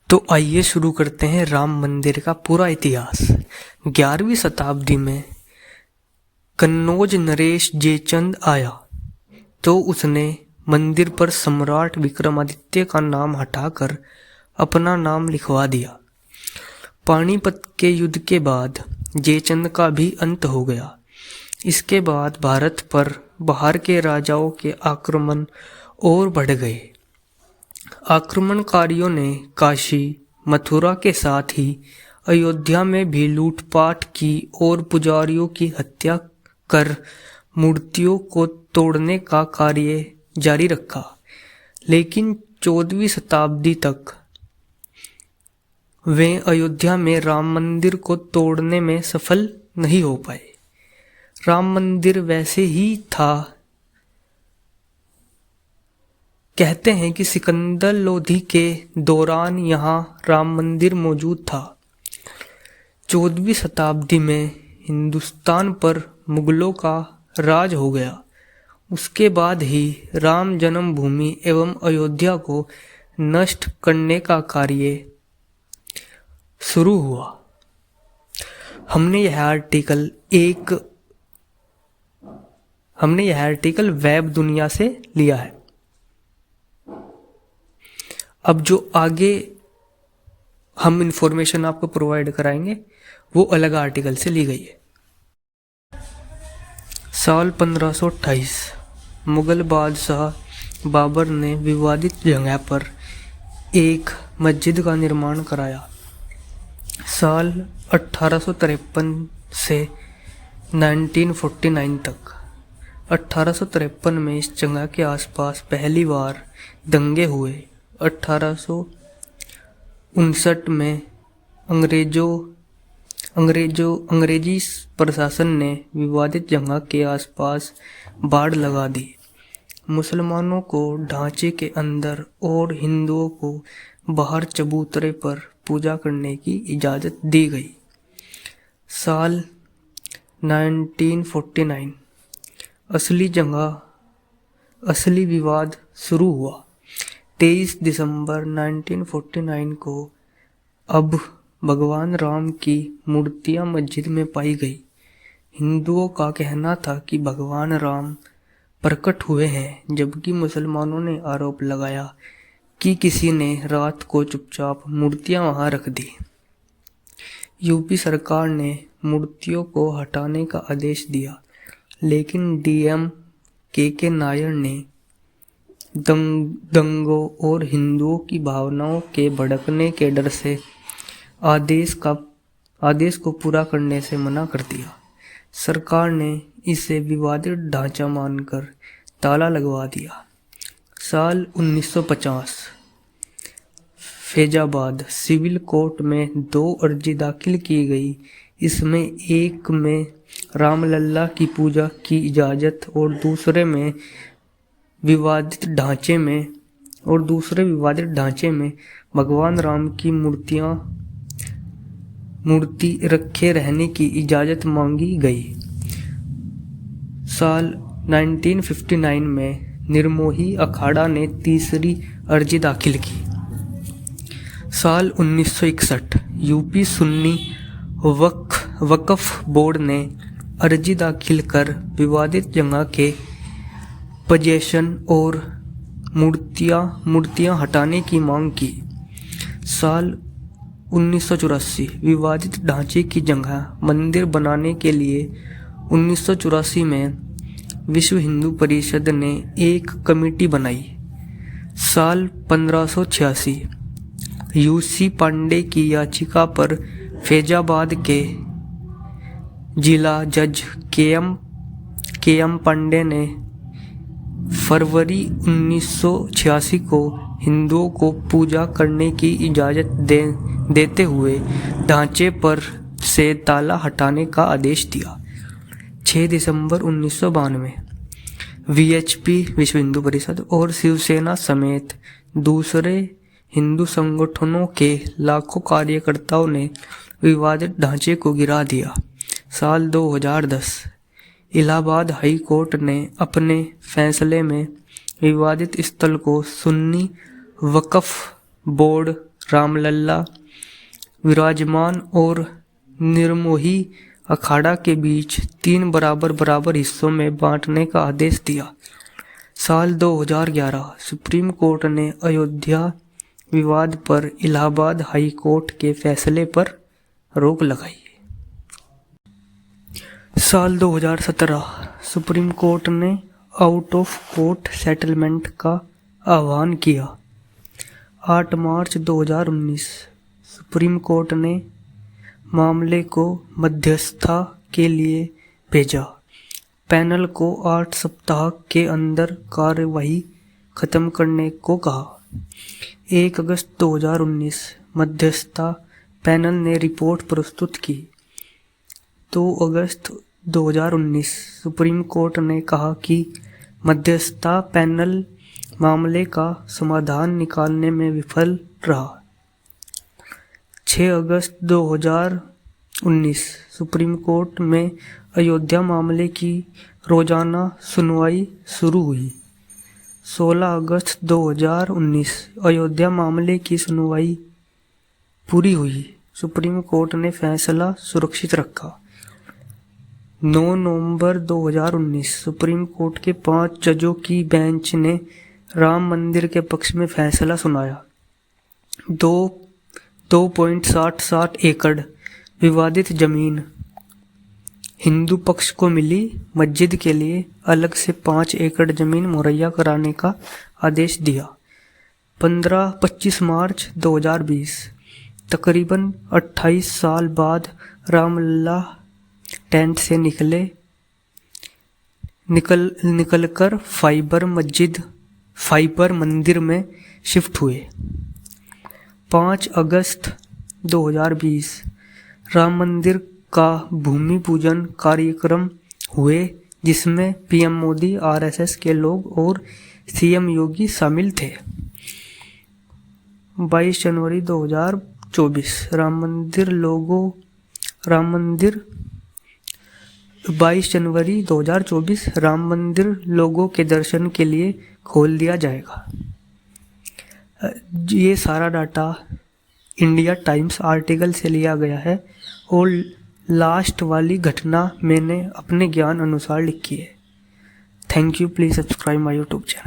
तो आइए शुरू करते हैं राम मंदिर का पूरा इतिहास। 11वीं शताब्दी में कन्नौज नरेश जयचंद आया तो उसने मंदिर पर सम्राट विक्रमादित्य का नाम हटाकर अपना नाम लिखवा दिया। पानीपत के युद्ध के बाद जयचंद का भी अंत हो गया। इसके बाद भारत पर बाहर के राजाओं के आक्रमण और बढ़ गए। आक्रमणकारियों ने काशी, मथुरा के साथ ही अयोध्या में भी लूटपाट की और पुजारियों की हत्या कर मूर्तियों को तोड़ने का कार्य जारी रखा। लेकिन 14वीं शताब्दी तक वे अयोध्या में राम मंदिर को तोड़ने में सफल नहीं हो पाए। राम मंदिर वैसे ही था। कहते हैं कि सिकंदर लोधी के दौरान यहाँ राम मंदिर मौजूद था। 14वीं शताब्दी में हिंदुस्तान पर मुगलों का राज हो गया। उसके बाद ही राम जन्मभूमि एवं अयोध्या को नष्ट करने का कार्य शुरू हुआ। हमने यह आर्टिकल वेब दुनिया से लिया है। अब जो आगे हम इंफॉर्मेशन आपको प्रोवाइड कराएंगे वो अलग आर्टिकल से ली गई है। साल 1528 मुगल बादशाह बाबर ने विवादित जगह पर एक मस्जिद का निर्माण कराया। साल 1853 से 1949 तक 1853 में इस जगह के आसपास पहली बार दंगे हुए। 1859 में अंग्रेजी प्रशासन ने विवादित जगह के आसपास बाड़ लगा दी। मुसलमानों को ढांचे के अंदर और हिंदुओं को बाहर चबूतरे पर पूजा करने की इजाज़त दी गई। साल 1949 असली विवाद शुरू हुआ। 23 दिसंबर 1949 को अब भगवान राम की मूर्तियां मस्जिद में पाई गई। हिंदुओं का कहना था कि भगवान राम प्रकट हुए हैं, जबकि मुसलमानों ने आरोप लगाया कि किसी ने रात को चुपचाप मूर्तियां वहां रख दी। यूपी सरकार ने मूर्तियों को हटाने का आदेश दिया, लेकिन डीएम के नायर ने दंगों और हिंदुओं की भावनाओं के भड़कने के डर से आदेश को पूरा करने से मना कर दिया। सरकार ने इसे विवादित ढांचा मानकर ताला लगवा दिया। साल 1950 फैजाबाद सिविल कोर्ट में 2 अर्जी दाखिल की गई। इसमें एक में रामलल्ला की पूजा की इजाज़त और दूसरे विवादित ढांचे में भगवान राम की मूर्ति रखे रहने की इजाज़त मांगी गई। साल 1959 में निर्मोही अखाड़ा ने तीसरी अर्जी दाखिल की। साल 1961 यूपी सुन्नी वक्फ बोर्ड ने अर्जी दाखिल कर विवादित जगह के पोजीशन और मूर्तियां हटाने की मांग की। साल 1984 विवादित ढांचे की जगह मंदिर बनाने के लिए 1984 में विश्व हिंदू परिषद ने एक कमेटी बनाई। साल 1586 यूसी पांडे की याचिका पर फैजाबाद के जिला जज के एम पांडे ने फरवरी 1986 को हिंदुओं को पूजा करने की इजाज़त देते हुए ढांचे पर से ताला हटाने का आदेश दिया। 6 दिसंबर 1992 वीएचपी विश्व हिंदू परिषद और शिवसेना समेत दूसरे हिंदू संगठनों के लाखों कार्यकर्ताओं ने विवादित ढांचे को गिरा दिया। साल 2010 इलाहाबाद हाई कोर्ट ने अपने फैसले में विवादित स्थल को सुन्नी वक्फ बोर्ड रामलला विराजमान और निर्मोही अखाड़ा के बीच 3 बराबर बराबर हिस्सों में बांटने का आदेश दिया। साल 2011 सुप्रीम कोर्ट ने अयोध्या विवाद पर इलाहाबाद हाई कोर्ट के फैसले पर रोक लगाई। साल 2017 सुप्रीम कोर्ट ने आउट ऑफ कोर्ट सेटलमेंट का आह्वान किया। 8 मार्च 2019 सुप्रीम कोर्ट ने मामले को मध्यस्थता के लिए भेजा। पैनल को 8 सप्ताह के अंदर कार्यवाही खत्म करने को कहा। 1 अगस्त 2019 मध्यस्थता पैनल ने रिपोर्ट प्रस्तुत की। 2 अगस्त 2019 सुप्रीम कोर्ट ने कहा कि मध्यस्थता पैनल मामले का समाधान निकालने में विफल रहा। 6 अगस्त 2019 सुप्रीम कोर्ट में अयोध्या मामले की रोजाना सुनवाई शुरू हुई। 16 अगस्त 2019 अयोध्या मामले की सुनवाई पूरी हुई। सुप्रीम कोर्ट ने फैसला सुरक्षित रखा। 9 नवंबर 2019 सुप्रीम कोर्ट के 5 जजों की बेंच ने राम मंदिर के पक्ष में फैसला सुनाया। 2.77 एकड़ विवादित जमीन हिंदू पक्ष को मिली। मस्जिद के लिए अलग से 5 एकड़ जमीन मुहैया कराने का आदेश दिया। 25 मार्च 2020 तकरीबन 28 साल बाद रामलला टेंट से निकलकर फाइबर मंदिर में शिफ्ट हुए। 5 अगस्त 2020 राम मंदिर का भूमि पूजन कार्यक्रम हुए, जिसमें पीएम मोदी, आरएसएस के लोग और सीएम योगी शामिल थे। 22 जनवरी 2024 22 जनवरी 2024 राम मंदिर लोगों के दर्शन के लिए खोल दिया जाएगा। ये सारा डाटा इंडिया टाइम्स आर्टिकल से लिया गया है और लास्ट वाली घटना मैंने अपने ज्ञान अनुसार लिखी है। Thank you. Please subscribe my YouTube channel.